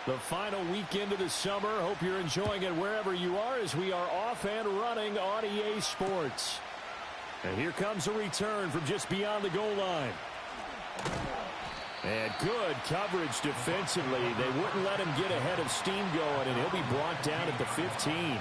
The final weekend of the summer. Hope you're enjoying it wherever you are as we are off and running on EA Sports. And here comes a return from just beyond the goal line. And good coverage defensively. They wouldn't let him get ahead of steam going, and he'll be brought down at the 15.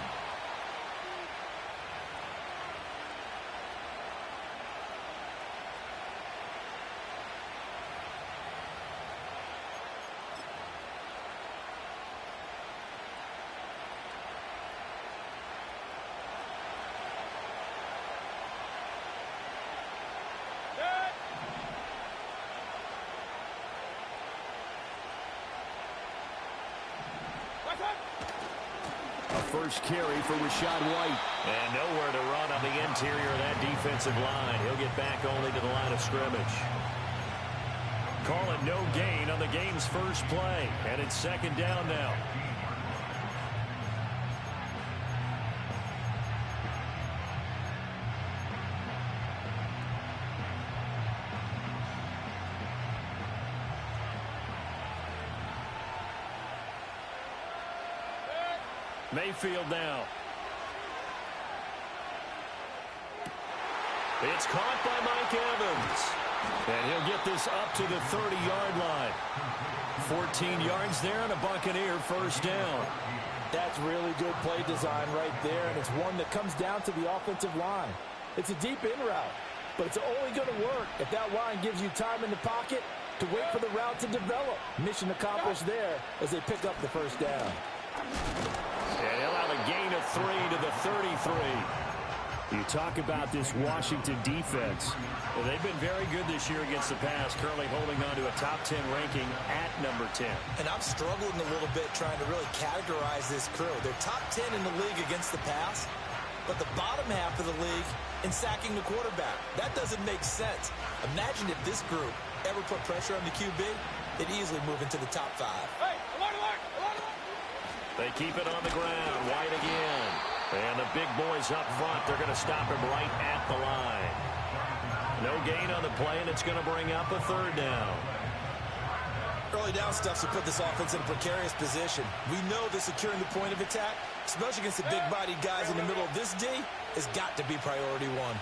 First carry for Rachaad White. And nowhere to run on the interior of that defensive line. He'll get back only to the line of scrimmage. Call it no gain on the game's first play. And it's second down now. Mayfield now. It's caught by Mike Evans. And he'll get this up to the 30-yard line. 14 yards there and a Buccaneer first down. That's really good play design right there, and it's one that comes down to the offensive line. It's a deep in route, but it's only going to work if that line gives you time in the pocket to wait for the route to develop. Mission accomplished there as they pick up the first down. And he'll have a gain of 3 to the 33. You talk about this Washington defense. Well, they've been very good this year against the pass, currently holding on to a top 10 ranking at number 10. And I'm struggling a little bit trying to really categorize this crew. They're top 10 in the league against the pass, but the bottom half of the league in sacking the quarterback. That doesn't make sense. Imagine if this group ever put pressure on the QB, they'd easily move into the top 5. Hey, alert, alert, alert, alert. They keep it on the ground. White again. And the big boys up front, they're going to stop him right at the line. No gain on the play, and it's going to bring up a third down. Early down stuff to put this offense in a precarious position. We know that securing the point of attack, especially against the big-bodied guys in the middle of this D, has got to be priority one.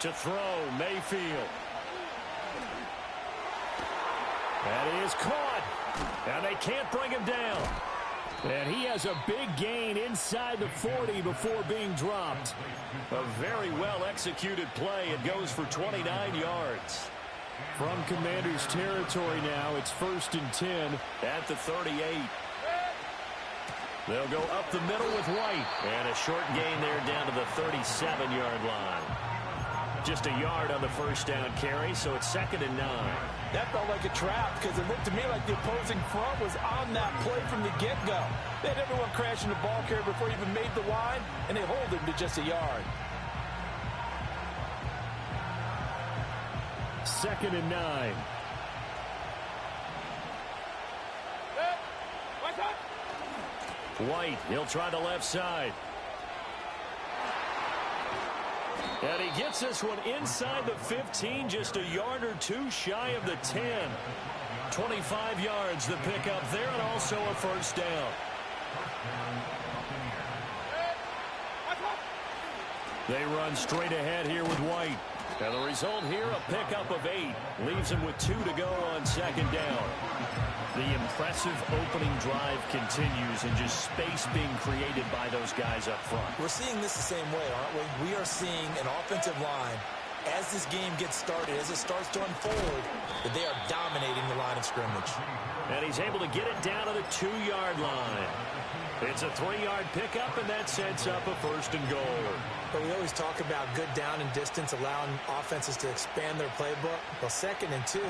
To throw, Mayfield. That is caught. And they can't bring him down. And he has a big gain inside the 40 before being dropped. A very well-executed play. It goes for 29 yards. From Commander's territory now, it's 1st and 10 at the 38. They'll go up the middle with White. And a short gain there down to the 37-yard line. Just a yard on the first down carry, so it's 2nd and 9. That felt like a trap because it looked to me like the opposing front was on that play from the get-go. They had everyone crashing the ball carrier before he even made the line, and they hold him to just a yard. 2nd and 9. White, he'll try the left side. And he gets this one inside the 15, just a yard or two shy of the 10. 25 yards the pickup there, and also a first down. They run straight ahead here with White. And the result here, a pickup of 8. Leaves him with 2 to go on 2nd down. The impressive opening drive continues, and just space being created by those guys up front. We're seeing this the same way, aren't we? We are seeing an offensive line, as this game gets started, as it starts to unfold, that they are dominating the line of scrimmage. And he's able to get it down to the 2-yard line. It's a 3-yard pickup, and that sets up a 1st and goal. But we always talk about good down and distance, allowing offenses to expand their playbook. Well, 2nd and 2,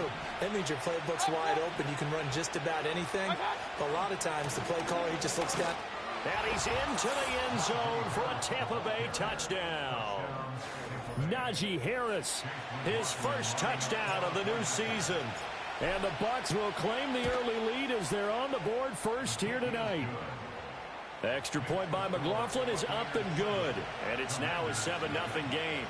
that means your playbook's wide open. You can run just about anything. But a lot of times, the play caller, he just looks down. And he's into the end zone for a Tampa Bay touchdown. Najee Harris, his first touchdown of the new season. And the Bucs will claim the early lead as they're on the board first here tonight. Extra point by McLaughlin is up and good. And it's now a 7-0 game.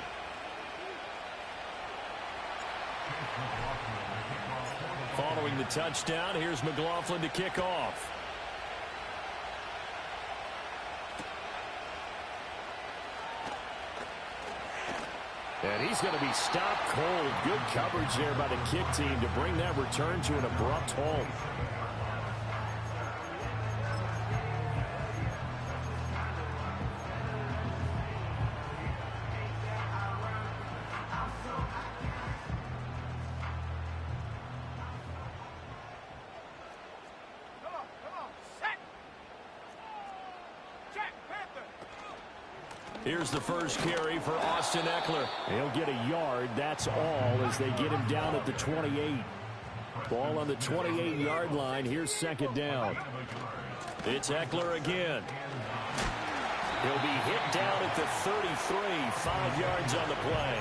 Following the touchdown, here's McLaughlin to kick off. And he's going to be stopped cold. Good coverage there by the kick team to bring that return to an abrupt halt. Here's the first carry for Austin Ekeler. He'll get a yard, that's all, as they get him down at the 28. Ball on the 28-yard line. Here's second down. It's Ekeler again. He'll be hit down at the 33, 5 yards on the play.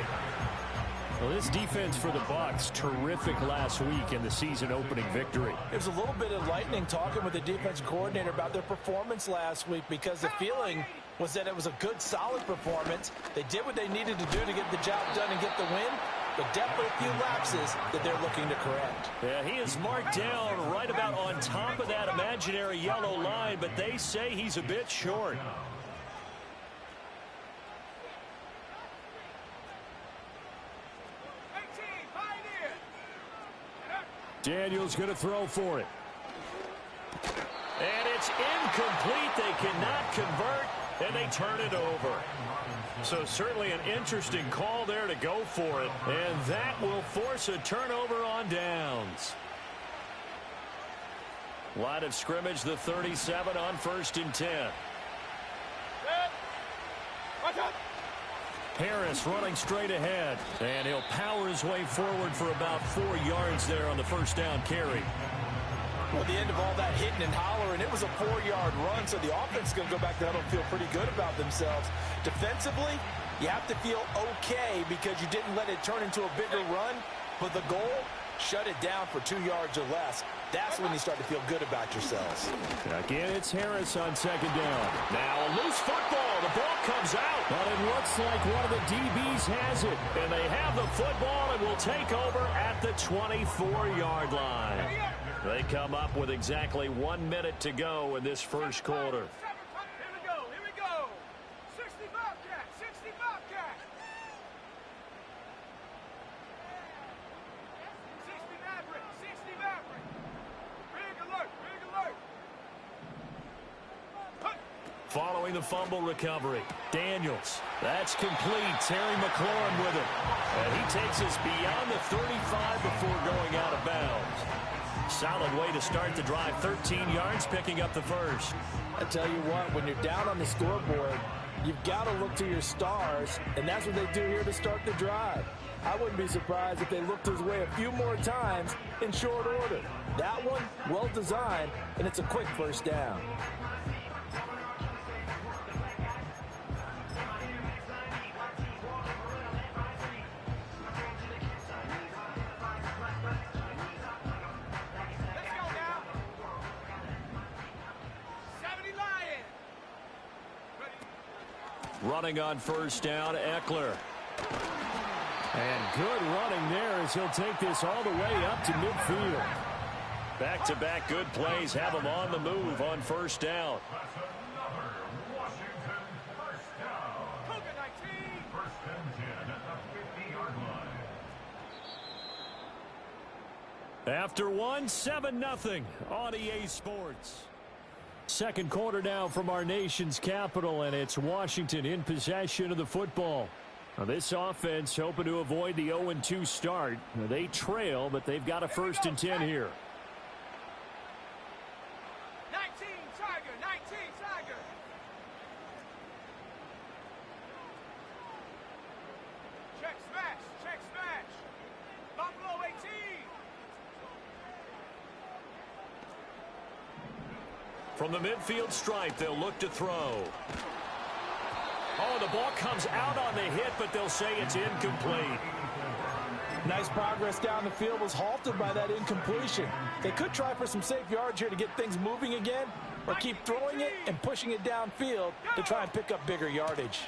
Well, this defense for the Bucs, terrific last week in the season-opening victory. It was a little bit enlightening talking with the defensive coordinator about their performance last week, because the feeling was that it was a good, solid performance. They did what they needed to do to get the job done and get the win, but definitely a few lapses that they're looking to correct. Yeah, he is marked down right about on top of that imaginary yellow line, but they say he's a bit short. Daniel's going to throw for it. And it's incomplete. They cannot convert, and they turn it over. So certainly an interesting call there to go for it. And that will force a turnover on downs. Line of scrimmage, the 37 on 1st and 10. Harris running straight ahead. And he'll power his way forward for about 4 yards there on the first down carry. Well, at the end of all that hitting and hollering, it was a 4-yard run, so the offense is going to go back there and feel pretty good about themselves. Defensively, you have to feel okay because you didn't let it turn into a bigger run, but the goal, shut it down for 2 yards or less. That's when you start to feel good about yourselves. Again, it's Harris on second down. Now a loose football. The ball comes out. But it looks like one of the DBs has it. And they have the football and will take over at the 24-yard line. They come up with exactly 1 minute to go in this first quarter. Here we go. 60 Bobcat, 60 Bobcat. 60 Maverick, 60 Maverick. Big alert, big alert. Following the fumble recovery, Daniels. That's complete. Terry McLaurin with it. And he takes us beyond the 35 before going out of bounds. Solid way to start the drive. 13 yards, picking up the first. I tell you what, when you're down on the scoreboard, you've got to look to your stars, and that's what they do here to start the drive. I wouldn't be surprised if they looked his way a few more times in short order. That one, well designed, and it's a quick first down. Running on first down, Ekeler. And good running there as he'll take this all the way up to midfield. Back-to-back good plays have him on the move on first down. After one, 7-0 on EA Sports. Second quarter now from our nation's capital, and it's Washington in possession of the football. Now, this offense hoping to avoid the 0-2 start. Now, they trail, but they've got a 1st and 10 here. 19 Tiger, 19 Tiger. Check smash. Buffalo 18. From the midfield stripe, they'll look to throw. Oh, the ball comes out on the hit, but they'll say it's incomplete. Nice progress down the field was halted by that incompletion. They could try for some safe yards here to get things moving again, or keep throwing it and pushing it downfield to try and pick up bigger yardage.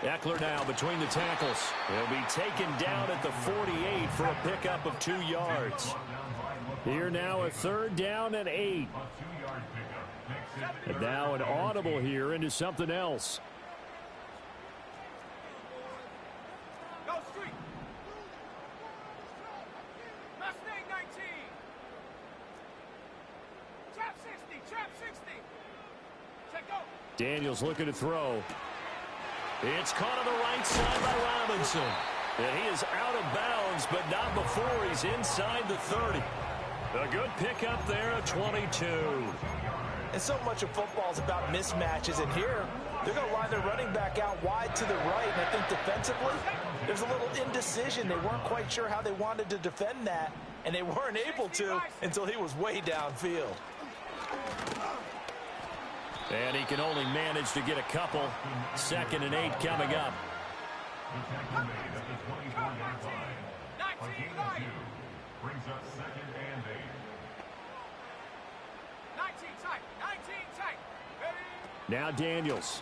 Eckler now between the tackles. He'll be taken down at the 48 for a pickup of 2 yards. Here now a 3rd down and 8. And now an audible here into something else. Go street. Mustang 19. Trap 60. Trap 60. Check go. Daniels looking to throw. It's caught on the right side by Robinson. And he is out of bounds, but not before he's inside the 30. A good pickup there at 22. And so much of football is about mismatches, and here they're going to line their running back out wide to the right, and I think defensively there's a little indecision. They weren't quite sure how they wanted to defend that, and they weren't able to until he was way downfield. And he can only manage to get a couple. 2nd and 8 coming up. 19 light. Brings up 2nd and 8. 19 tight. 19 tight. Ready? Now Daniels.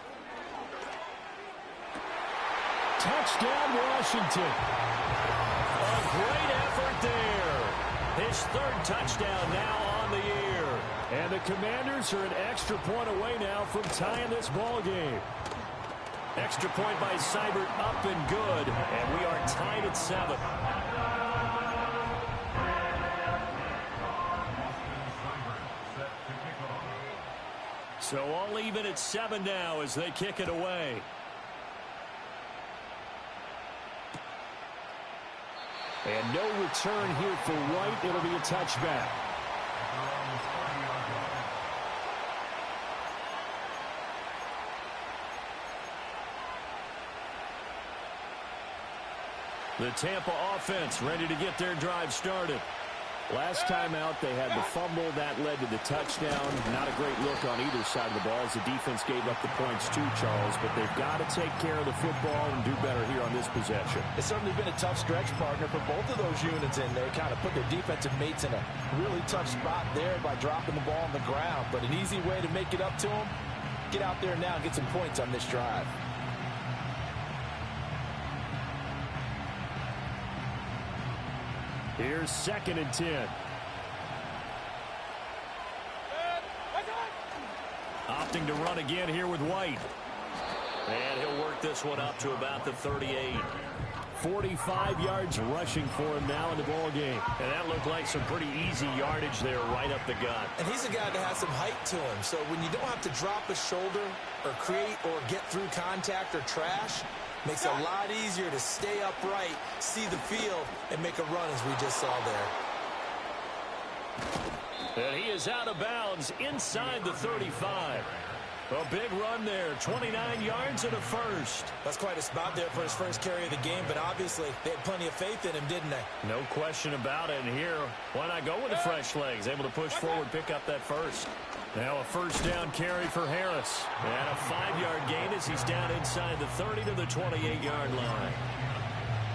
Touchdown, Washington. A great effort there. His 3rd touchdown now on the year. And the Commanders are an extra point away now from tying this ball game. Extra point by Seibert up and good. And we are tied at 7. So all even at 7 now as they kick it away. And no return here for White. It'll be a touchback. The Tampa offense ready to get their drive started. Last time out, they had the fumble. That led to the touchdown. Not a great look on either side of the ball as the defense gave up the points too, Charles. But they've got to take care of the football and do better here on this possession. It's certainly been a tough stretch, partner, for both of those units in there. Kind of put their defensive mates in a really tough spot there by dropping the ball on the ground. But an easy way to make it up to them, get out there now and get some points on this drive. Here's 2nd and 10. Opting to run again here with White. And he'll work this one up to about the 38. 45 yards rushing for him now in the ball game. And that looked like some pretty easy yardage there right up the gut. And he's a guy that has some height to him. So when you don't have to drop a shoulder or create or get through contact or trash, makes it a lot easier to stay upright, see the field, and make a run as we just saw there. And he is out of bounds inside the 35. A big run there, 29 yards and a first. That's quite a spot there for his first carry of the game, but obviously they had plenty of faith in him, didn't they? No question about it. And here, why not go with the fresh legs? Able to push forward, pick up that first. Now a 1st down carry for Harris. And a 5-yard gain as he's down inside the 30 to the 28-yard line.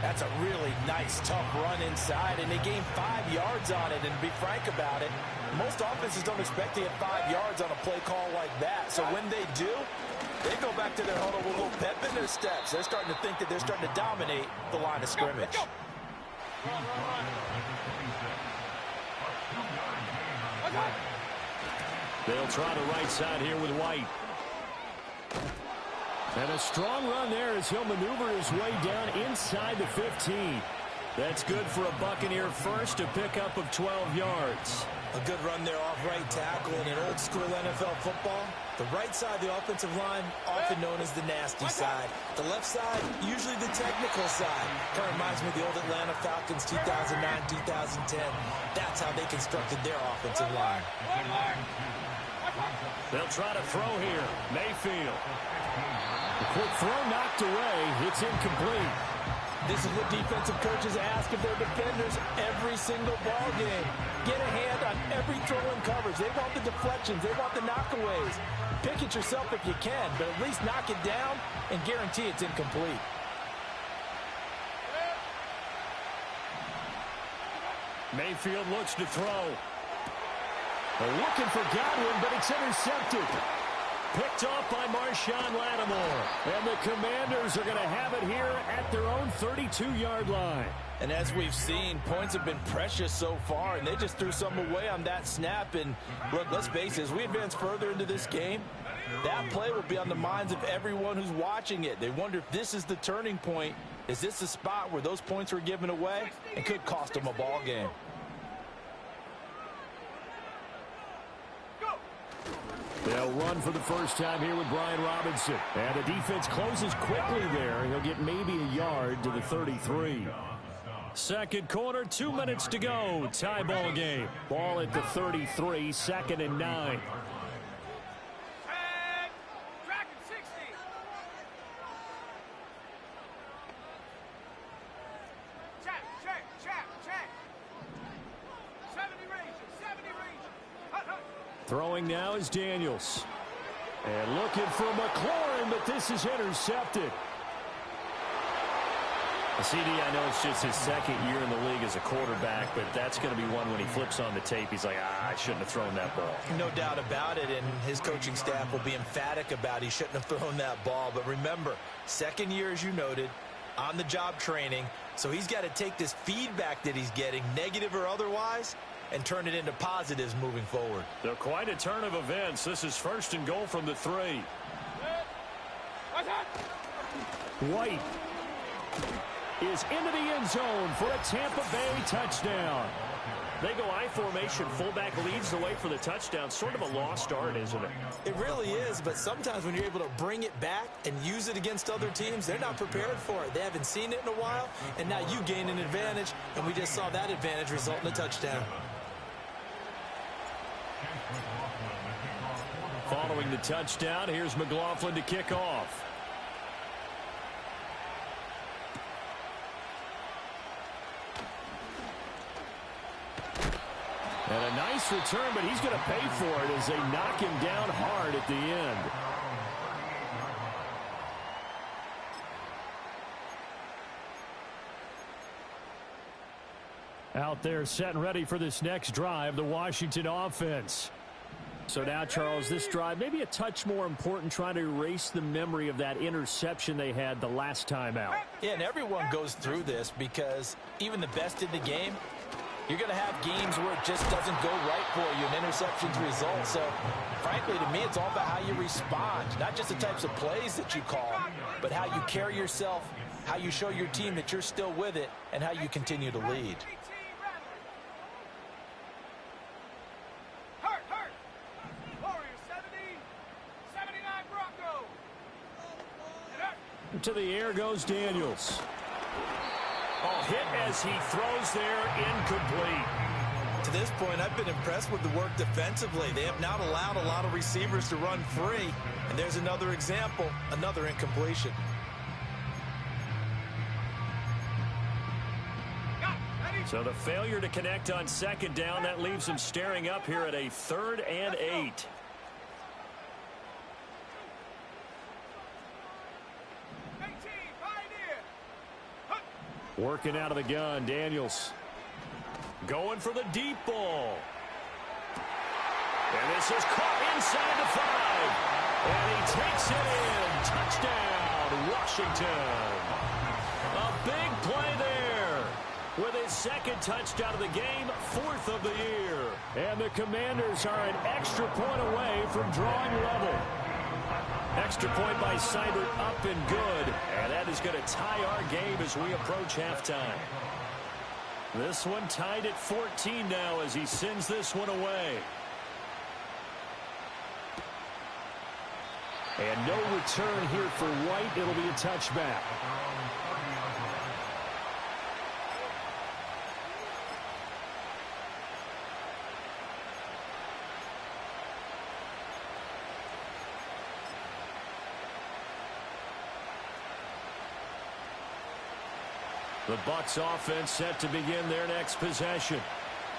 That's a really nice, tough run inside, and they gained 5 yards on it. And to be frank about it, most offenses don't expect to get 5 yards on a play call like that. So when they do, they go back to their huddle with a little pep in their steps. They're starting to think that they're starting to dominate the line of scrimmage. They'll try the right side here with White. And a strong run there as he'll maneuver his way down inside the 15. That's good for a Buccaneer first, a pickup of 12 yards. A good run there off right tackle. In an old school NFL football, the right side of the offensive line, often known as the nasty side. The left side, usually the technical side. Kind of reminds me of the old Atlanta Falcons 2009, 2010. That's how they constructed their offensive line. They'll try to throw here. Mayfield. The quick throw knocked away. It's incomplete. This is what defensive coaches ask of their defenders every single ball game. Get a hand on every throw in coverage. They want the deflections. They want the knockaways. Pick it yourself if you can, but at least knock it down and guarantee it's incomplete. Mayfield looks to throw. They're looking for Godwin, but it's intercepted. Picked off by Marshawn Lattimore. And the Commanders are going to have it here at their own 32-yard line. And as we've seen, points have been precious so far, and they just threw some away on that snap. And look, let's face it, as we advance further into this game, that play will be on the minds of everyone who's watching it. They wonder if this is the turning point. Is this the spot where those points were given away and could cost them a ball game? They'll run for the first time here with Brian Robinson. And the defense closes quickly there. He'll get maybe a yard to the 33. Second quarter, 2 minutes to go. Tie ball game. Ball at the 33, 2nd and 9. Track at 60. Check. 70 range. Hut. Throwing now is Daniels. And looking for McLaurin, but this is intercepted. CD, I know it's just his second year in the league as a quarterback, but that's going to be one when he flips on the tape. He's like, I shouldn't have thrown that ball. No doubt about it, and his coaching staff will be emphatic about he shouldn't have thrown that ball. But remember, second year, as you noted, on-the-job training, so he's got to take this feedback that he's getting, negative or otherwise, and turn it into positives moving forward. They're quite a turn of events. This is 1st and goal from the 3. White is into the end zone for a Tampa Bay touchdown. They go I formation. Fullback leads the way for the touchdown. Sort of a lost art, isn't it? It really is, but sometimes when you're able to bring it back and use it against other teams, they're not prepared for it. They haven't seen it in a while, and now you gain an advantage, and we just saw that advantage result in a touchdown. Following the touchdown, here's McLaughlin to kick off. And a nice return, but he's going to pay for it as they knock him down hard at the end. Out there set and ready for this next drive, the Washington offense. So now, Charles, this drive may be a touch more important, trying to erase the memory of that interception they had the last time out. Yeah, and everyone goes through this because even the best in the game, you're going to have games where it just doesn't go right for you, and interceptions result. So, frankly, to me, it's all about how you respond, not just the types of plays that you call, but how you carry yourself, how you show your team that you're still with it, and how you continue to lead. To the air goes Daniels. Oh, hit as he throws there, incomplete. To this point, I've been impressed with the work defensively. They have not allowed a lot of receivers to run free. And there's another example, another incompletion. So the failure to connect on 2nd down, that leaves him staring up here at a 3rd and 8. Working out of the gun, Daniels. Going for the deep ball. And this is caught inside the 5. And he takes it in. Touchdown, Washington. A big play there. With his 2nd touchdown of the game, 4th of the year. And the Commanders are an extra point away from drawing level. Extra point by Seibert, up and good. And that is going to tie our game as we approach halftime. This one tied at 14 now as he sends this one away. And no return here for White. It'll be a touchback. The Bucs offense set to begin their next possession.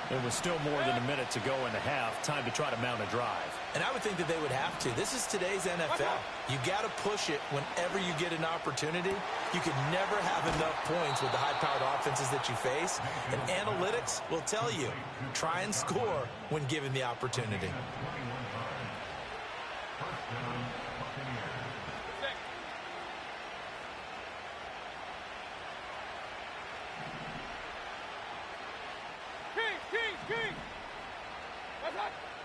It was still more than a minute to go in the half. Time to try to mount a drive. And I would think that they would have to. This is today's NFL. You got to push it whenever you get an opportunity. You can never have enough points with the high-powered offenses that you face. And analytics will tell you, try and score when given the opportunity.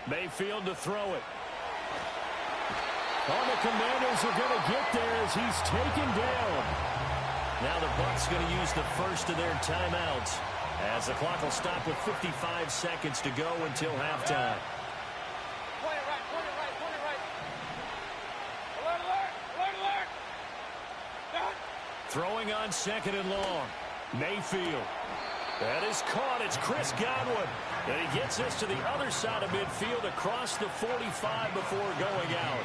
Mayfield to throw it. Oh, the Commanders are going to get there as he's taken down. Now the Bucs going to use the first of their timeouts as the clock will stop with 55 seconds to go until halftime. Point it right, point it right, point it right. Alert, alert, alert, alert. Done. Throwing on second and long. Mayfield. That is caught. It's Chris Godwin. And he gets this to the other side of midfield across the 45 before going out.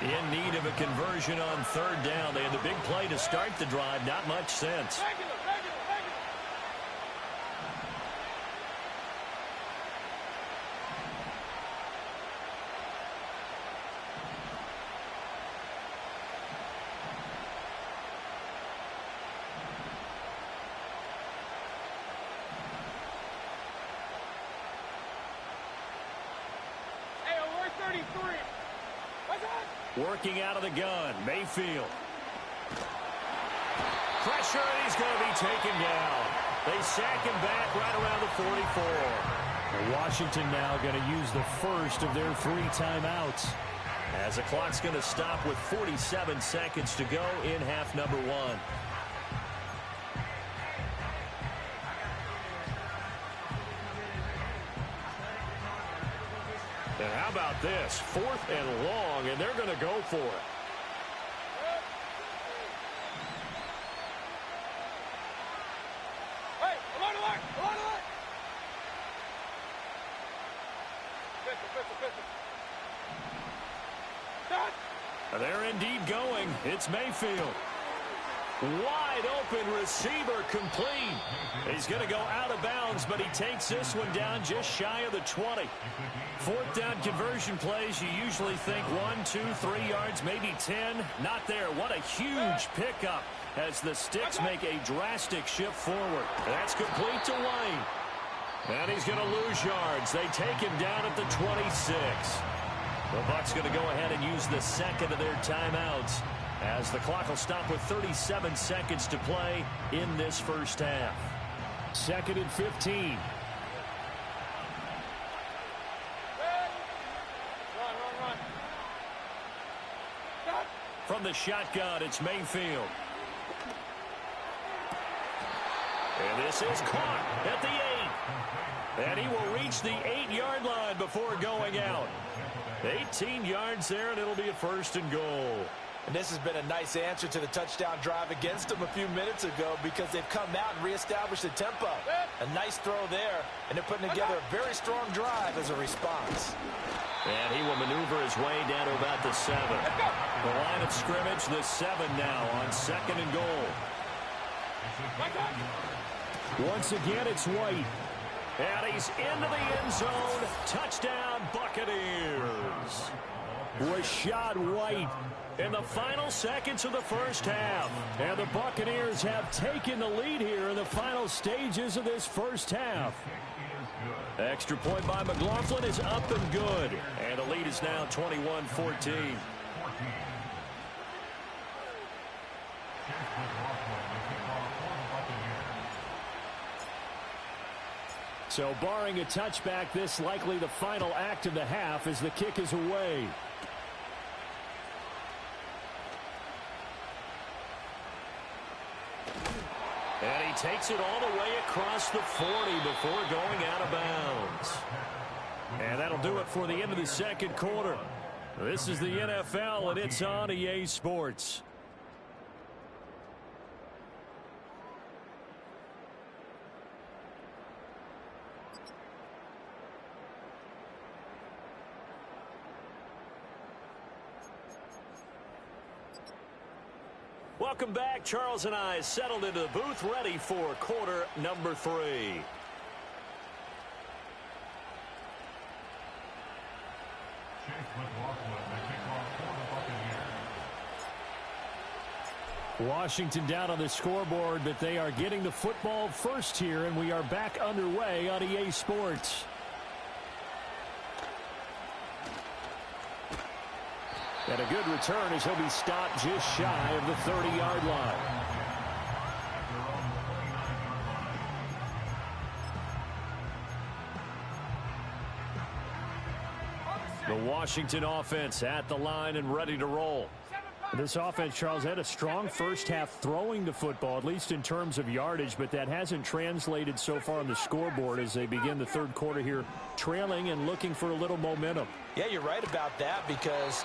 In need of a conversion on third down. They had the big play to start the drive. Not much sense. Regular, regular, regular. Hey, alert 33. What's that? Working out of the gun. Mayfield. Pressure, and he's going to be taken down. They sack him back right around the 44. And Washington now going to use the first of their 3 timeouts. As the clock's going to stop with 47 seconds to go in half number 1. And how about this? 4th and long, and they're going to go for it. Hey, alert, alert, alert, alert. Pistol. Done. They're indeed going. It's Mayfield. Wide open receiver complete. He's going to go out of bounds, but he takes this one down just shy of the 20. 4th down conversion plays, you usually think 1, 2, 3 yards, maybe 10. Not there. What a huge pickup as the Sticks make a drastic shift forward. That's complete to White. And he's going to lose yards. They take him down at the 26. The Bucs going to go ahead and use the second of their timeouts as the clock will stop with 37 seconds to play in this first half. 2nd and 15. Run. Done. From the shotgun, it's Mayfield. And this is caught at the 8. And he will reach the 8-yard line before going out. 18 yards there, and it'll be a 1st and goal. And this has been a nice answer to the touchdown drive against them a few minutes ago because they've come out and reestablished the tempo. A nice throw there, and they're putting together a very strong drive as a response. And he will maneuver his way down to about the 7. The line of scrimmage, the 7 now on 2nd and goal. Once again, it's White. And he's into the end zone. Touchdown, Buccaneers. Rashad White in the final seconds of the first half. And the Buccaneers have taken the lead here in the final stages of this first half. Extra point by McLaughlin is up and good. And the lead is now 21-14. So barring a touchback, this likely the final act of the half as the kick is away. And he takes it all the way across the 40 before going out of bounds. And that'll do it for the end of the second quarter. This is the NFL, and it's on EA Sports. Welcome back. Charles and I settled into the booth ready for quarter number 3. Washington down on the scoreboard, but they are getting the football first here, and we are back underway on EA Sports. And a good return as he'll be stopped just shy of the 30-yard line. The Washington offense at the line and ready to roll. This offense, Charles, had a strong first half throwing the football, at least in terms of yardage, but that hasn't translated so far on the scoreboard as they begin the third quarter here, trailing and looking for a little momentum. Yeah, you're right about that because,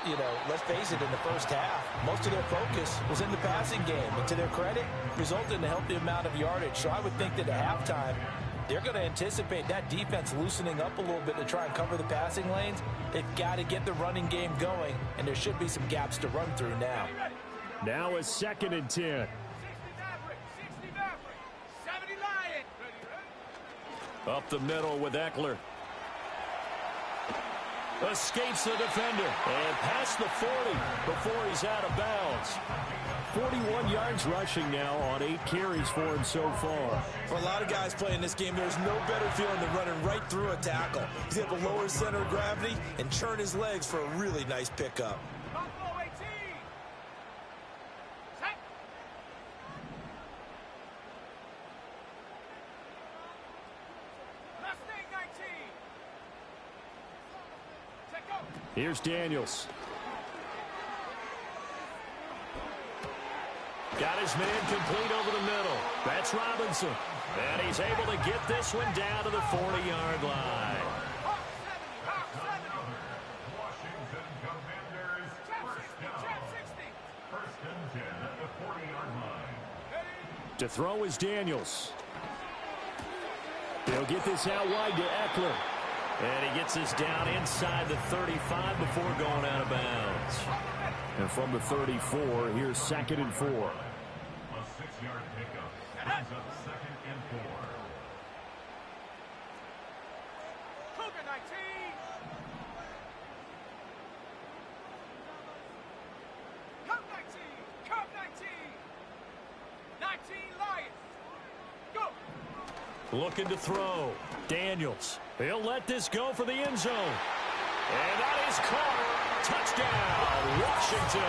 let's face it, in the first half, most of their focus was in the passing game. And to their credit, resulted in a healthy amount of yardage. So I would think that at halftime, they're going to anticipate that defense loosening up a little bit to try and cover the passing lanes. They've got to get the running game going, and there should be some gaps to run through now. Now a 2nd and 10. Up the middle with Eckler. Escapes the defender and past the 40 before he's out of bounds. 41 yards rushing now on 8 carries for him so far. For a lot of guys playing this game, there's no better feeling than running right through a tackle. He's able to lower his center of gravity and turn his legs for a really nice pickup. Here's Daniels. Got his man complete over the middle. That's Robinson. And he's able to get this one down to the 40-yard line. Washington Commanders first down. First and 10 at the 40-yard line. To throw is Daniels. They'll get this out wide to Eckler. And he gets this down inside the 35 before going out of bounds. And from the 34, here's 2nd and 4. A 6-yard pickup brings up 2nd and 4. Cougar 19. Come 19. Come 19. 19 Lions. Go. Looking to throw. Daniels. He'll let this go for the end zone. And that is caught. Touchdown, Washington.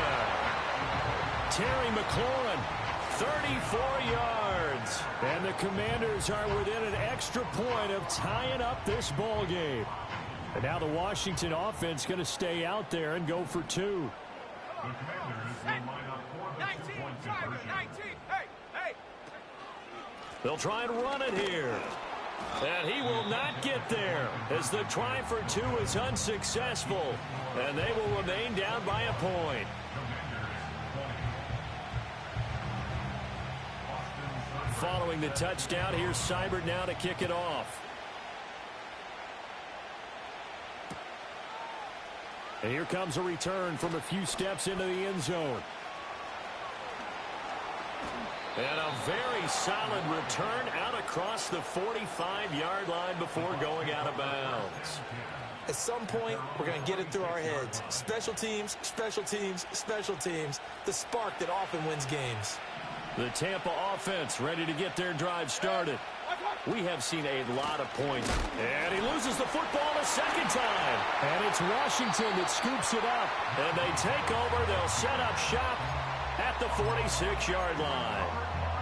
Terry McLaurin, 34 yards. And the Commanders are within an extra point of tying up this ball game. And now the Washington offense going to stay out there and go for 2. The Commanders will line up for the 19. two-point Driver. conversion. 19. Hey. Hey. They'll try and run it here. And he will not get there as the try for 2 is unsuccessful. And they will remain down by a point. Following the touchdown, here's Seibert now to kick it off. And here comes a return from a few steps into the end zone. And a very solid return out across the 45-yard line before going out of bounds. At some point, we're going to get it through our heads. Special teams, special teams, special teams. The spark that often wins games. The Tampa offense ready to get their drive started. We have seen a lot of points. And he loses the football a second time. And it's Washington that scoops it up. And they take over. They'll set up shop at the 46-yard line.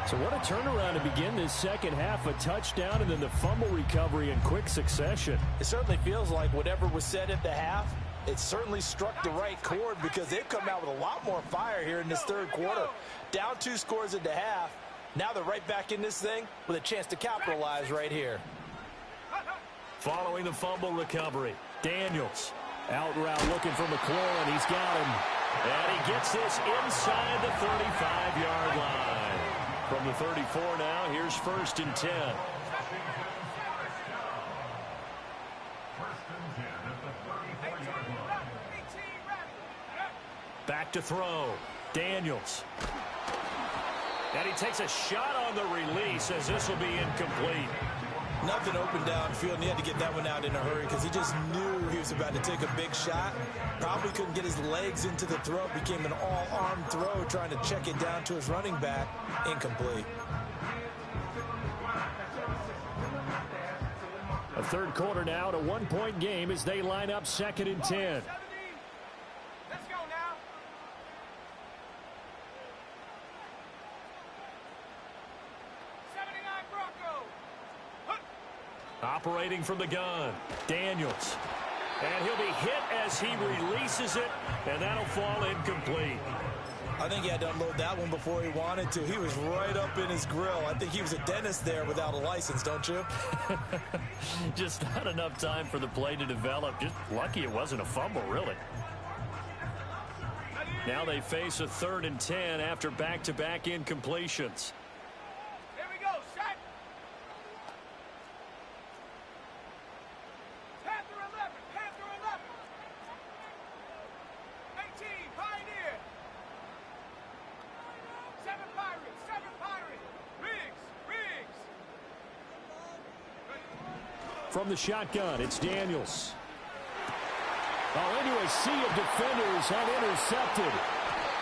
So what a turnaround to begin this second half. A touchdown and then the fumble recovery in quick succession. It certainly feels like whatever was said at the half, it certainly struck the right chord because they've come out with a lot more fire here in this third quarter. Down 2 scores at the half. Now they're right back in this thing with a chance to capitalize right here. Following the fumble recovery, Daniels out route looking for McLaurin. He's got him. And he gets this inside the 35-yard line. From the 34 now, here's 1st and 10. Back to throw. Daniels. And he takes a shot on the release as this will be incomplete. Nothing open downfield, and he had to get that one out in a hurry because he just knew he was about to take a big shot. Probably couldn't get his legs into the throw. Became an all-arm throw, trying to check it down to his running back. Incomplete. A third quarter now, to 1-point game as they line up 2nd and 10. Let's go now. Operating from the gun, Daniels. And he'll be hit as he releases it, and that'll fall incomplete. I think he had to unload that one before he wanted to. He was right up in his grill. I think he was a dentist there without a license, don't you? Just not enough time for the play to develop. Just lucky it wasn't a fumble, really. Now they face a 3rd and 10 after back-to-back incompletions. Here we go, set. Panther 11, Panther 11. 18, Pioneer. 7 Pirates, 7 Pirates. Riggs. From the shotgun, it's Daniels. Oh, into a sea of defenders and intercepted.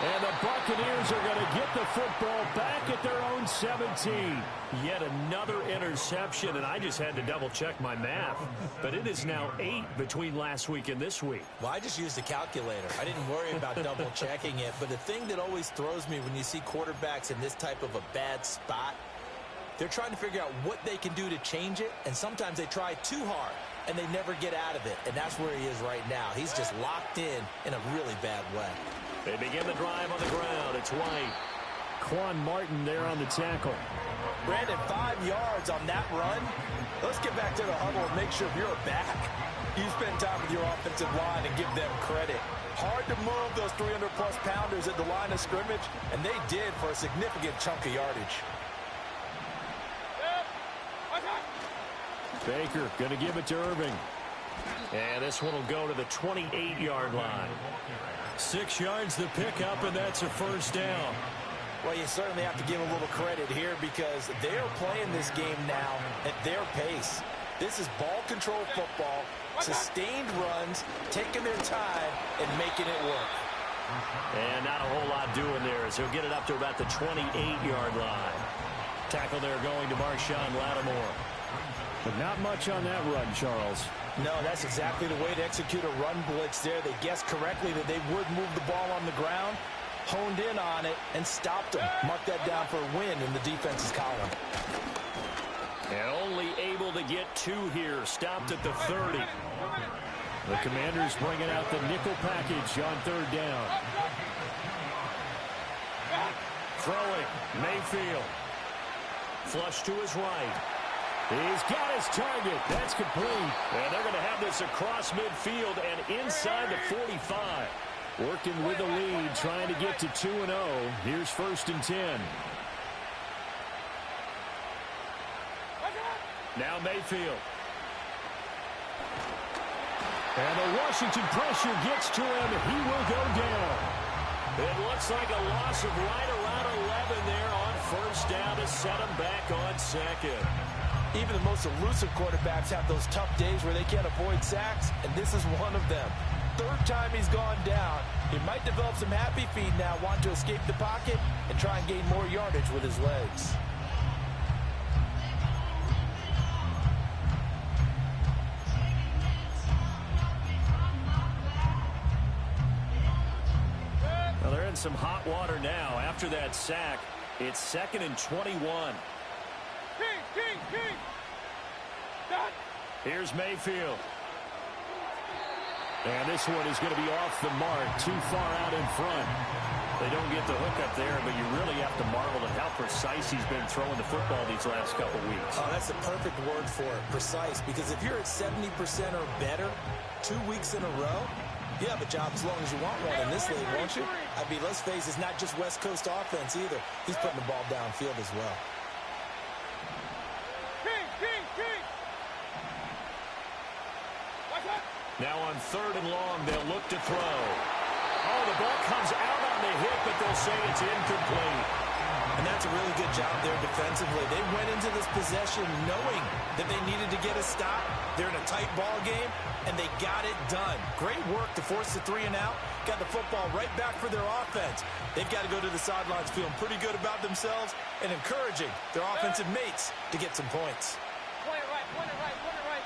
And the Buccaneers are going to get the football back at their own 17. Yet another interception, and I just had to double-check my math. But it is now 8 between last week and this week. Well, I just used a calculator. I didn't worry about double-checking it. But the thing that always throws me when you see quarterbacks in this type of a bad spot, they're trying to figure out what they can do to change it, and sometimes they try too hard, and they never get out of it. And that's where he is right now. He's just locked in a really bad way. They begin the drive on the ground. It's White. Quan Martin there on the tackle. Brandon, 5 yards on that run. Let's get back to the huddle and make sure you're back. You spend time with your offensive line and give them credit. Hard to move those 300-plus pounders at the line of scrimmage, and they did for a significant chunk of yardage. Baker going to give it to Irving. And this one will go to the 28-yard line. 6 yards the pickup, and that's a first down. Well, you certainly have to give a little credit here because they're playing this game now at their pace. This is ball control football, sustained runs, taking their time, and making it work. And not a whole lot doing there as he'll get it up to about the 28-yard line. Tackle there going to Marshawn Lattimore. But not much on that run, Charles. No, that's exactly the way to execute a run blitz there. They guessed correctly that they would move the ball on the ground, honed in on it, and stopped them. Mark that down for a win in the defense's column. And only able to get 2 here. Stopped at the 30. The Commanders bringing out the nickel package on 3rd down. Throwing, Mayfield. Flush to his right. He's got his target. That's complete. And they're going to have this across midfield and inside the 45. Working with the lead, trying to get to 2-0. Here's 1st and 10. Now Mayfield. And the Washington pressure gets to him. He will go down. It looks like a loss of right around 11 there on 1st down to set him back on 2nd. Even the most elusive quarterbacks have those tough days where they can't avoid sacks, and this is one of them. 3rd time he's gone down. He might develop some happy feet now, want to escape the pocket and try and gain more yardage with his legs. Well, they're in some hot water now. After that sack, it's 2nd and 21. Here's Mayfield. And this one is going to be off the mark, too far out in front. They don't get the hook up there, but you really have to marvel at how precise he's been throwing the football these last couple weeks. Oh, that's the perfect word for it, precise, because if you're at 70% or better 2 weeks in a row, you have a job as long as you want one in this league, won't you? I mean, let's face it, it's not just West Coast offense either. He's putting the ball downfield as well. Now on 3rd and long, they'll look to throw. Oh, the ball comes out on the hit, but they'll say it's incomplete. And that's a really good job there defensively. They went into this possession knowing that they needed to get a stop. They're in a tight ball game, and they got it done. Great work to force the 3 and out. Got the football right back for their offense. They've got to go to the sidelines feeling pretty good about themselves and encouraging their offensive mates to get some points. Point it right, point it right, point it right.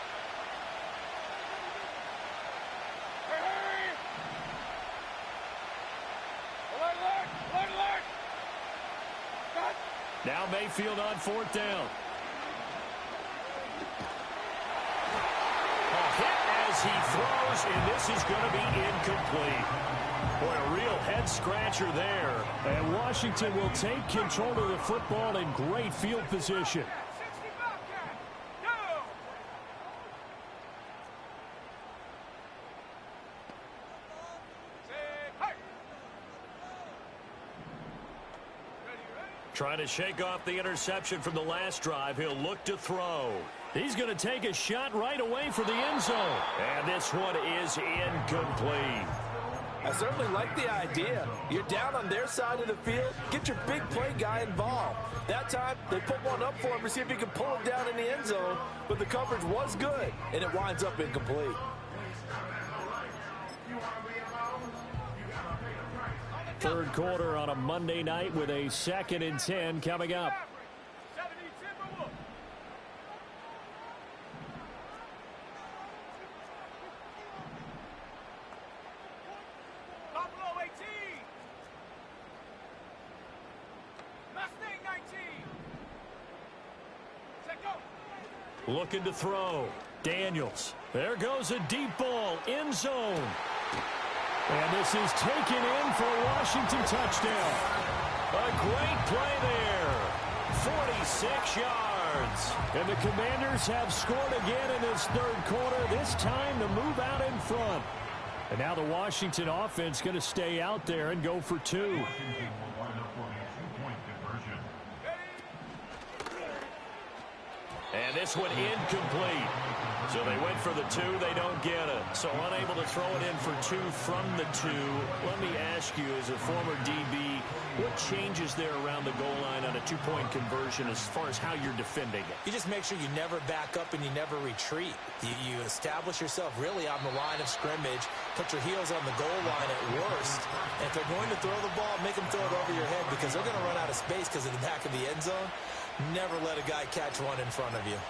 Hurry! Alert, alert, alert, alert! Cut! Now Mayfield on 4th down. A hit as he throws, and this is going to be incomplete. Boy, a real head-scratcher there. And Washington will take control of the football in great field position. 60 Bobcat! Go! Say, hey! Ready, ready? Trying to shake off the interception from the last drive. He'll look to throw. He's going to take a shot right away for the end zone. And this one is incomplete. I certainly like the idea. You're down on their side of the field. Get your big play guy involved. That time, they put one up for him to see if he can pull it down in the end zone. But the coverage was good, and it winds up incomplete. Third quarter on a Monday night with a 2nd and 10 coming up. 70 Timberwolves. Buffalo 18. Mustang 19. Set go. Looking to throw. Daniels. There goes a deep ball. End zone. And this is taken in for a Washington touchdown. A great play there. 46 yards. And the Commanders have scored again in this third quarter, this time to move out in front. And now the Washington offense going to stay out there and go for 2. Washington will line up for a 2-point conversion. And this one incomplete. So they went for the 2, they don't get it. So unable to throw it in for 2 from the 2. Let me ask you, as a former DB, what changes there around the goal line on a 2-point conversion as far as how you're defending it? You just make sure you never back up and you never retreat. You establish yourself really on the line of scrimmage, put your heels on the goal line at worst. And if they're going to throw the ball, make them throw it over your head because they're going to run out of space because of the back of the end zone. Never let a guy catch one in front of you.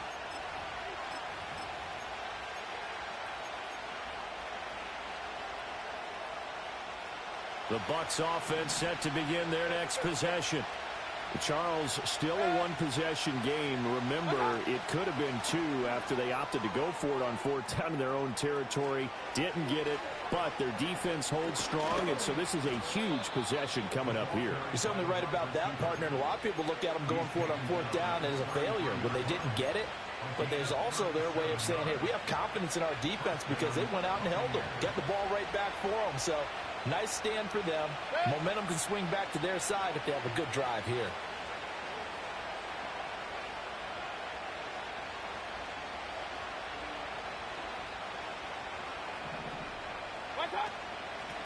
The Bucs offense set to begin their next possession. Charles, still a one-possession game. Remember, it could have been 2 after they opted to go for it on 4th down in their own territory. Didn't get it, but their defense holds strong, and so this is a huge possession coming up here. You're certainly right about that, partner. And a lot of people look at them going for it on 4th down as a failure when they didn't get it. But there's also their way of saying, hey, we have confidence in our defense because they went out and held them. Got the ball right back for them. So nice stand for them. Momentum can swing back to their side if they have a good drive here.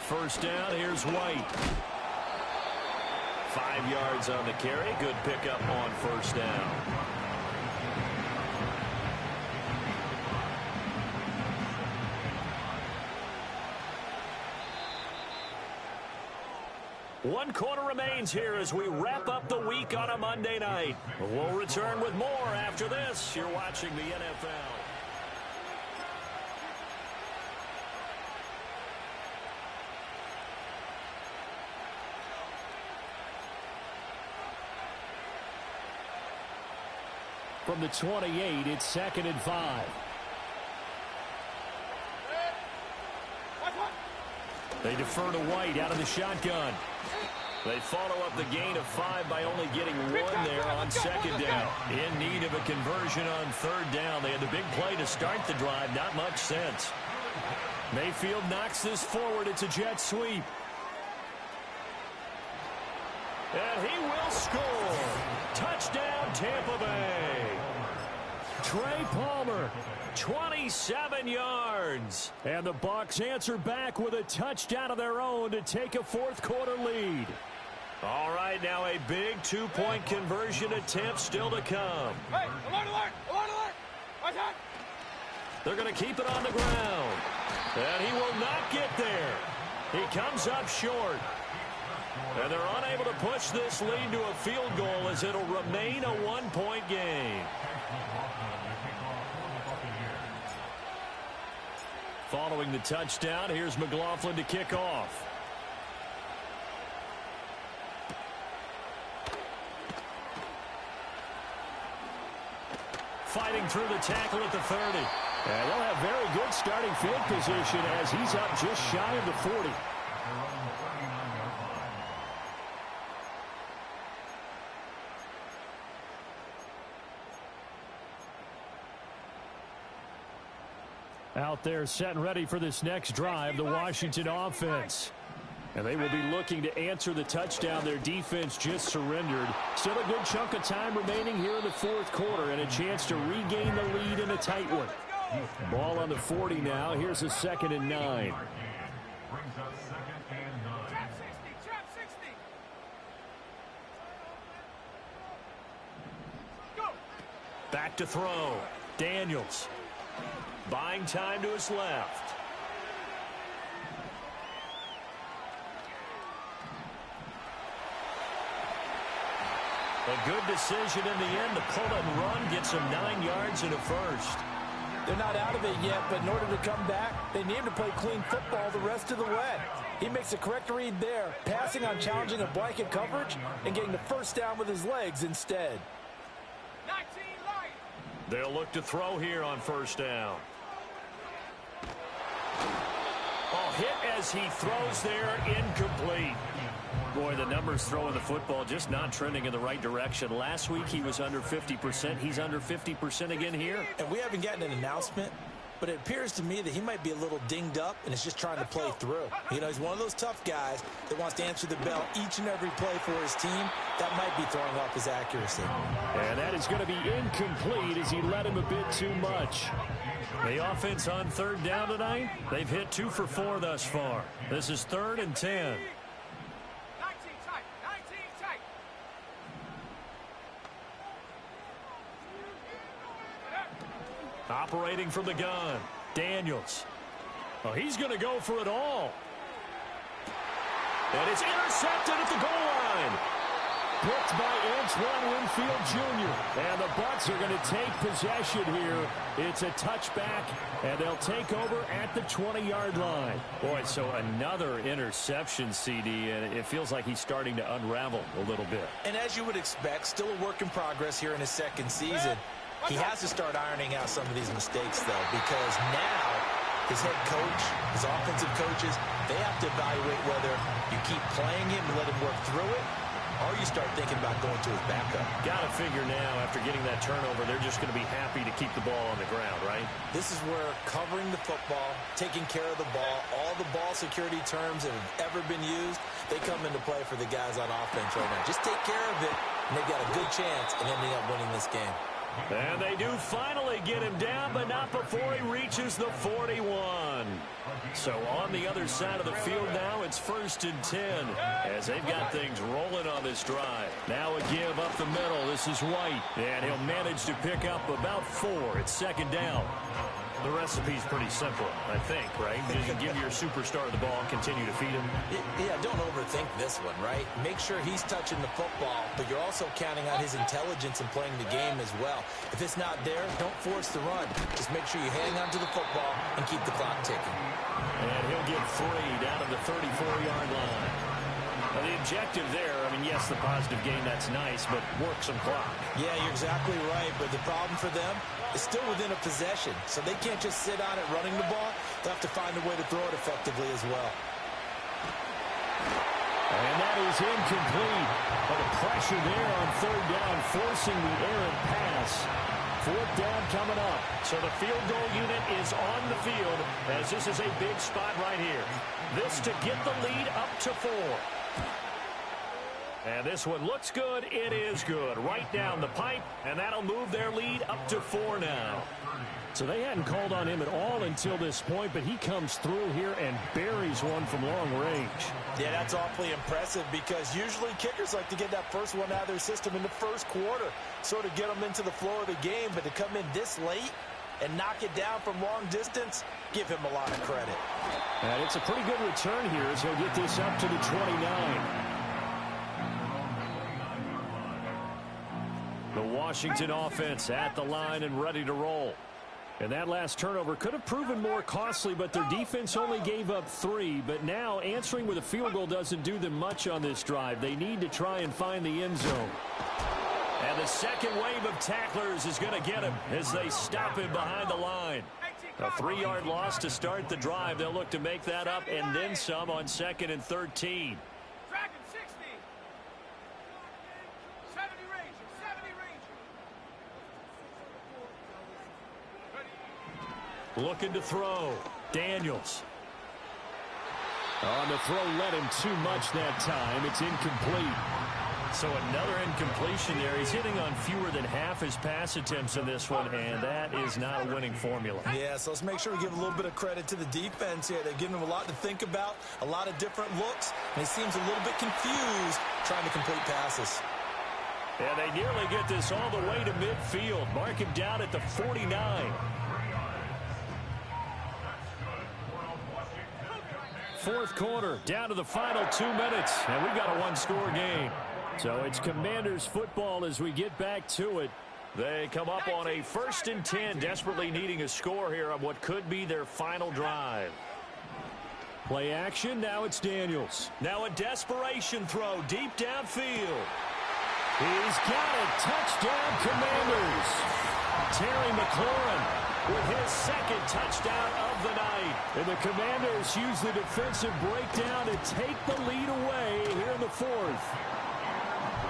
First down, here's White. 5 yards on the carry. Good pickup on first down. One quarter remains here as we wrap up the week on a Monday night. We'll return with more after this. You're watching the NFL. From the 28, it's 2nd and 5. They defer to White out of the shotgun. They follow up the gain of 5 by only getting 1 there on 2nd down. In need of a conversion on 3rd down. They had the big play to start the drive. Not much sense. Mayfield knocks this forward. It's a jet sweep. And he will score. Touchdown, Tampa Bay. Trey Palmer, 27 yards. And the Bucs answer back with a touchdown of their own to take a 4th quarter lead. All right, now a big two-point conversion attempt still to come. Hey, alert, alert, alert, alert. Watch out. They're going to keep it on the ground. And he will not get there. He comes up short. And they're unable to push this lead to a field goal as it'll remain a one-point game. Following the touchdown, here's McLaughlin to kick off. Fighting through the tackle at the 30. And they'll have very good starting field position as he's up just shy of the 40. Out there set and ready for this next drive, the Washington offense. And they will be looking to answer the touchdown their defense just surrendered. Still a good chunk of time remaining here in the fourth quarter and a chance to regain the lead in a tight one. Ball on the 40 now. Here's a 2nd and 9. Brings up 2nd and 9. Trap 60, trap 60. Go. Back to throw. Daniels. Buying time to his left. A good decision in the end to pull and run, gets him 9 yards and a first. They're not out of it yet, but in order to come back, they need to play clean football the rest of the way. He makes a correct read there, passing on challenging a blanket coverage and getting the first down with his legs instead. 19 light. They'll look to throw here on first down. Oh, hit as he throws there, incomplete. Boy, the numbers throwing the football just not trending in the right direction. Last week he was under 50%. He's under 50% again here. And we haven't gotten an announcement, but it appears to me that he might be a little dinged up and is just trying to play through. You know, he's one of those tough guys that wants to answer the bell each and every play for his team. That might be throwing off his accuracy. And that is going to be incomplete as he let him a bit too much. The offense on third down tonight, they've hit 2 for 4 thus far. This is 3rd and 10. 19 tight, 19 tight. Operating from the gun, Daniels. Oh, he's going to go for it all. And it's intercepted at the goal line. Picked by Antoine Winfield Jr. And the Bucs are going to take possession here. It's a touchback, and they'll take over at the 20-yard line. Boy, so another interception, CD, and it feels like he's starting to unravel a little bit. And as you would expect, still a work in progress here in his second season. He has to start ironing out some of these mistakes, though, because now his head coach, his offensive coaches, they have to evaluate whether you keep playing him and let him work through it, or you start thinking about going to his backup. Got to figure now, after getting that turnover, they're just going to be happy to keep the ball on the ground, right? This is where covering the football, taking care of the ball, all the ball security terms that have ever been used, they come into play for the guys on offense right now. Just take care of it, and they've got a good chance at ending up winning this game. And they do finally get him down, but not before he reaches the 41. So on the other side of the field now, it's 1st and 10 as they've got things rolling on this drive. Now a give up the middle. This is White, and he'll manage to pick up about 4. It's 2nd down. The recipe's pretty simple, I think, right? You give your superstar the ball, continue to feed him. Yeah, don't overthink this one, right? Make sure he's touching the football, but you're also counting on his intelligence in playing the game as well. If it's not there, don't force the run. Just make sure you hang on to the football and keep the clock ticking. And he'll get 3 down to the 34-yard line. Now, the objective there, I mean, yes, the positive gain, that's nice, but work some clock. Yeah, you're exactly right, but the problem for them is still within a possession, so they can't just sit on it running the ball. They'll have to find a way to throw it effectively as well. And that is incomplete. But the pressure there on third down, forcing the errant pass. 4th down coming up. So the field goal unit is on the field as this is a big spot right here. This to get the lead up to 4. And this one looks good. It is good. Right down the pipe, and that'll move their lead up to 4 now. So they hadn't called on him at all until this point, but he comes through here and buries one from long range. Yeah, that's awfully impressive because usually kickers like to get that first one out of their system in the first quarter, sort of get them into the flow of the game, but to come in this late and knock it down from long distance, give him a lot of credit. And it's a pretty good return here as he'll get this up to the 29. The Washington offense at the line and ready to roll. And that last turnover could have proven more costly, but their defense only gave up 3. But now answering with a field goal doesn't do them much on this drive. They need to try and find the end zone. And the second wave of tacklers is going to get him as they stop him behind the line. A 3-yard loss to start the drive. They'll look to make that up and then some on 2nd and 13. Looking to throw. Daniels. On the throw, led him too much that time. It's incomplete. So another incompletion there. He's hitting on fewer than half his pass attempts in this one, and that is not a winning formula. Yeah, so let's make sure we give a little bit of credit to the defense here. They're giving him a lot to think about, a lot of different looks, and he seems a little bit confused trying to complete passes. And they nearly get this all the way to midfield. Mark him down at the 49. Fourth quarter, down to the final 2 minutes, and we've got a one-score game. So it's Commanders football as we get back to it. They come up on a 1st and 10, desperately needing a score here on what could be their final drive. Play action, now it's Daniels. Now a desperation throw deep downfield. He's got it, touchdown Commanders. Terry McLaurin with his 2nd touchdown of the night. And the Commanders use the defensive breakdown to take the lead away here in the 4th.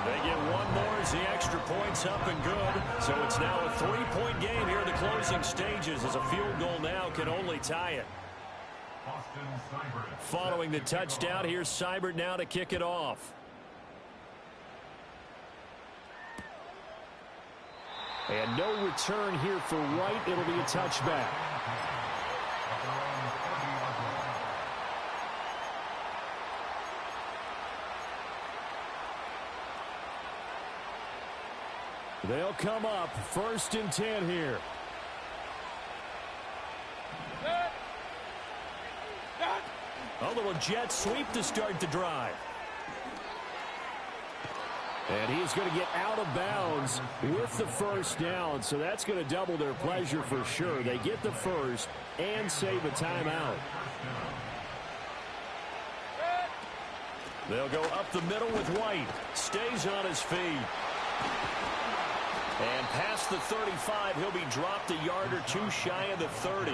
They get one more as the extra point's up and good. So it's now a 3-point game here in the closing stages as a field goal now can only tie it. Following the touchdown, here's Seibert now to kick it off. And no return here for White. It'll be a touchback. They'll come up 1st and 10 here. A little jet sweep to start the drive. And he's going to get out of bounds with the 1st down, so that's going to double their pleasure for sure. They get the 1st and save a timeout. They'll go up the middle with White. Stays on his feet. And past the 35, he'll be dropped a yard or 2 shy of the 30.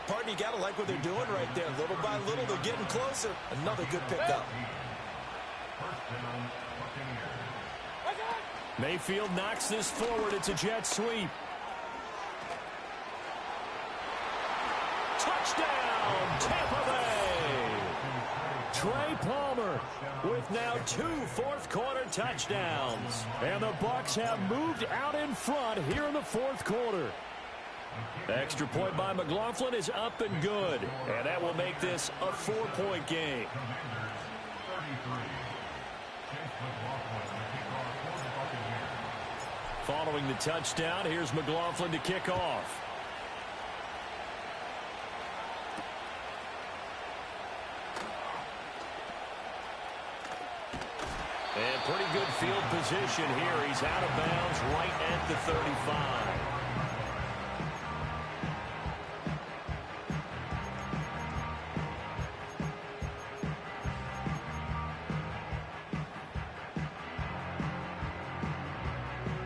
Partner, you got to like what they're doing right there. Little by little, they're getting closer. Another good pickup. Mayfield knocks this forward. It's a jet sweep. Touchdown, Tampa Bay! Trey Palmer with now 2 fourth-quarter touchdowns. And the Bucs have moved out in front here in the 4th quarter. Extra point by McLaughlin is up and good. And that will make this a 4-point game. Following the touchdown, here's McLaughlin to kick off. And pretty good field position here. He's out of bounds right at the 35.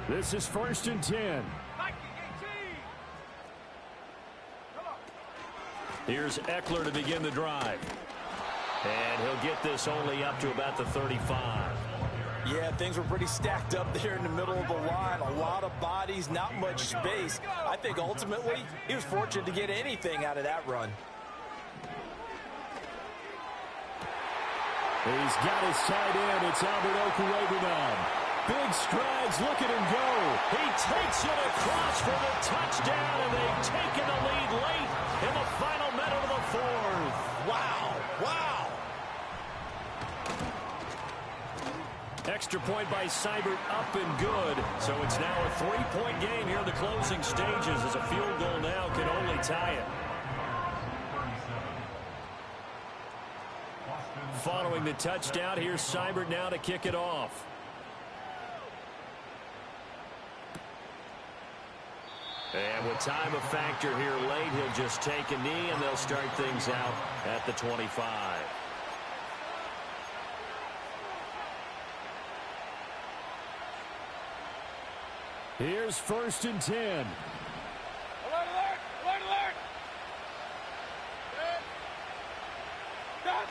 This is 1st and 10. Here's Eckler to begin the drive. And he'll get this only up to about the 35. Yeah, things were pretty stacked up there in the middle of the line. A lot of bodies, not much space. I think ultimately he was fortunate to get anything out of that run. He's got his tight end. It's Albert Okwuegbunam. Big strides, look at him go. He takes it across for the touchdown, and they've taken the lead late in the final minute of the fourth. Wow, wow. Extra point by Seibert, up and good. So it's now a 3-point game here in the closing stages, as a field goal now can only tie it. Following the touchdown, here's Seibert now to kick it off. And with time a factor here late, he'll just take a knee, and they'll start things out at the 25. Here's 1st and 10. Alert, alert! Alert, alert! Done.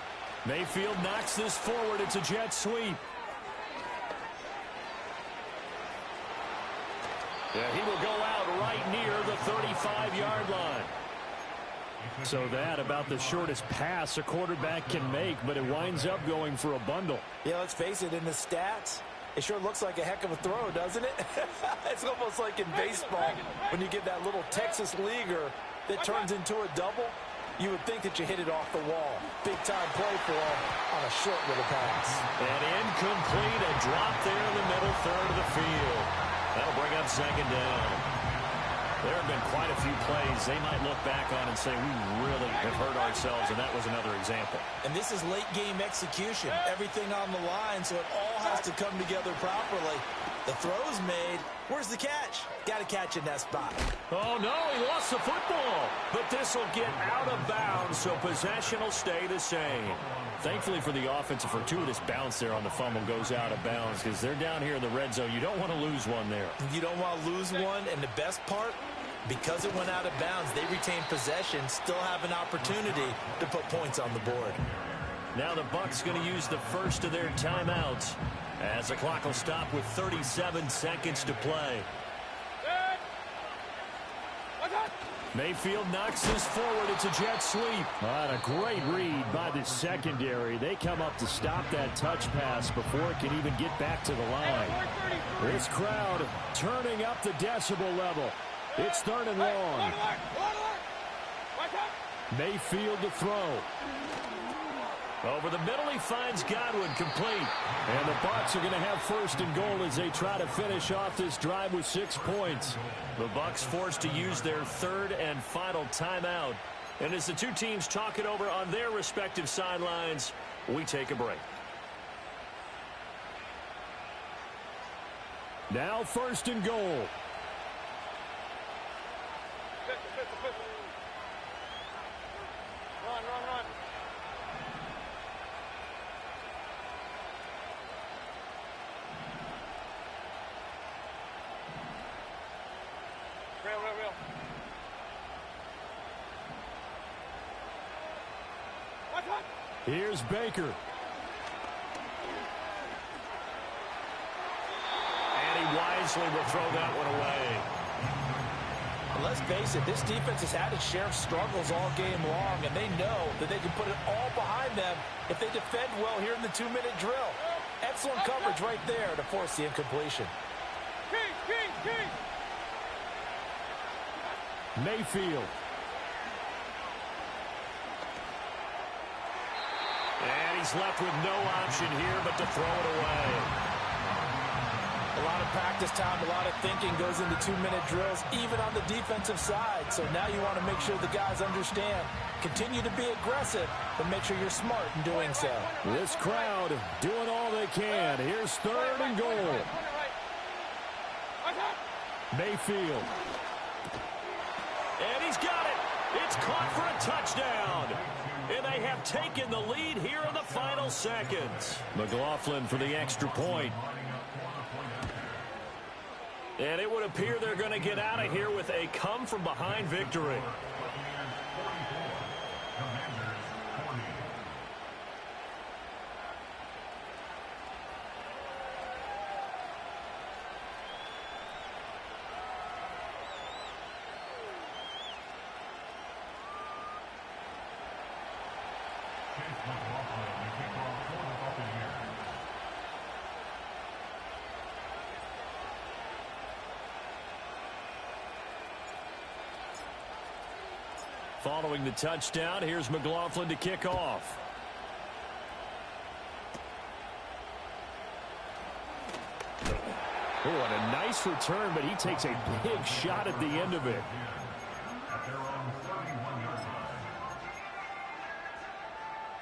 Mayfield knocks this forward. It's a jet sweep. Yeah, he will go out right near the 35-yard line. So that about the shortest pass a quarterback can make, but it winds up going for a bundle. Yeah, let's face it, in the stats, it sure looks like a heck of a throw, doesn't it? It's almost like in baseball when you get that little Texas leaguer that turns into a double. You would think that you hit it off the wall. Big-time play for him on a short little pass. And incomplete, a drop there in the middle third of the field. That'll bring up 2nd down. There have been quite a few plays they might look back on and say, we really have hurt ourselves, and that was another example. And this is late-game execution. Everything on the line, so it all has to come together properly. The throw's made. Where's the catch? Got to catch in that spot. Oh, no, he lost the football. But this will get out of bounds, so possession will stay the same. Thankfully for the offense, a fortuitous bounce there on the fumble goes out of bounds because they're down here in the red zone. You don't want to lose one there. You don't want to lose one, and the best part, because it went out of bounds, they retain possession, still have an opportunity to put points on the board. Now the Bucs going to use the first of their timeouts as the clock will stop with 37 seconds to play. Mayfield knocks this forward. It's a jet sweep. A great read by the secondary. They come up to stop that touch pass before it can even get back to the line. This crowd turning up the decibel level. It's 3rd and long. Mayfield to throw. Over the middle, he finds Godwin, complete. And the Bucs are going to have 1st and goal as they try to finish off this drive with 6 points. The Bucs forced to use their 3rd and final timeout. And as the two teams talk it over on their respective sidelines, we take a break. Now 1st and goal. Run, run, run. Real, real, real. Watch out. Here's Baker. And he wisely will throw that one away. And let's face it, this defense has had its share of struggles all game long, and they know that they can put it all behind them if they defend well here in the 2-minute drill. Excellent coverage right there to force the incompletion. King. Mayfield. And he's left with no option here but to throw it away. A lot of practice time, a lot of thinking goes into 2-minute drills, even on the defensive side. So now you want to make sure the guys understand. Continue to be aggressive, but make sure you're smart in doing so. This crowd doing all they can. Here's 3rd and goal. Mayfield. And he's got it. It's caught for a touchdown. And they have taken the lead here in the final seconds. McLaughlin for the extra point. And it would appear they're going to get out of here with a come-from-behind victory. Following the touchdown, here's McLaughlin to kick off. Oh, what a nice return, but he takes a big shot at the end of it.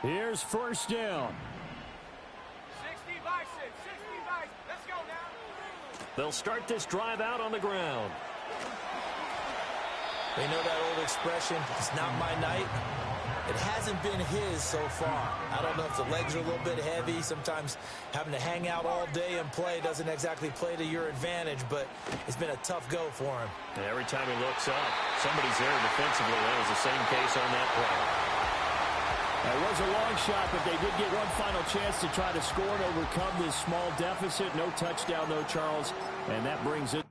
Here's first down. 60 by 6, 60 by 6. Let's go now. They'll start this drive out on the ground. They know that old expression, it's not my night. It hasn't been his so far. I don't know if the legs are a little bit heavy. Sometimes having to hang out all day and play doesn't exactly play to your advantage, but it's been a tough go for him. And every time he looks up, somebody's there defensively. That was the same case on that play. That was a long shot, but they did get one final chance to try to score and overcome this small deficit. No touchdown, though, Charles, and that brings it.